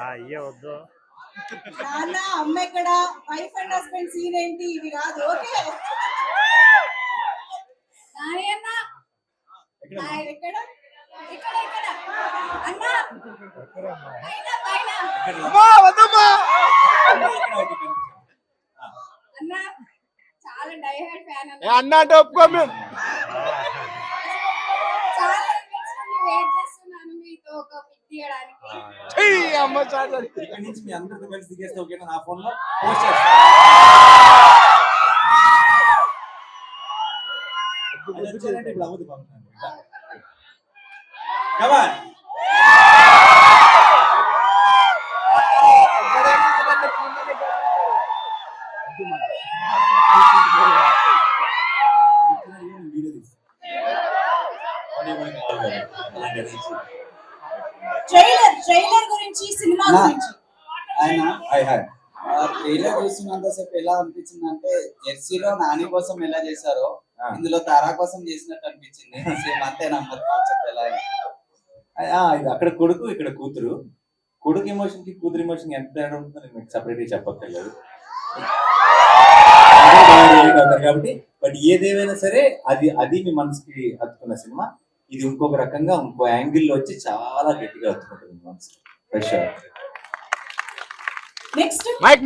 అయ్యే వద్దు. నాన్న అమ్మ ఎక్కడ, వైఫ్ అండ్ హస్బెండ్ సీన్ ఏంటి, ఇవి కాదు. ఓకే ఎక్కడ ఇక్కడ ఇక్కడ అన్నా అన్నా చాలా డైహార్డ్ ఫ్యాన్ అన్న అంటే ఒప్పుకో మేము. చాలా వెయిట్ చేస్తున్నాను మీతో ఒక పిక్ తీయడానికి. అమ్మ చాలు ఇక్కడి నుంచి మీ అందరితో కలిసి దిగేస్తే ఓకేనా? నా ఫోన్ లో పోస్ట్ చేస్తాను. ఇప్పుడు అవ్వదు పంపుతాను. Come on. ట్రైలర్ గురించి, సినిమా గురించి ట్రైలర్ చూస్తున్నంతసేపు ఎలా అనిపించింది అంటే, జెర్సీలో నాని కోసం ఎలా చేశారో ఇందులో తారా కోసం చేసినట్టు అనిపించింది. సేమ్ అంతే నంబర్ కాన్సెప్ట్ ఎలా ఇది అక్కడ కొడుకు, ఇక్కడ కూతురు. కొడుకు ఎమోషన్ కి కూతురు ఎమోషన్ ఎంత తేడా ఉంటుందో నేను మీకు సపరేట్ గా చెప్పక్కర్లేదు కాబట్టి. బట్ ఏదేమైనా సరే అది మీ మనసుకి హత్తుకున్న సినిమా. ఇది ఇంకొక రకంగా ఇంకో యాంగిల్ వచ్చి చాలా గట్టిగా హత్తుకుంటుంది మనసు. Next mic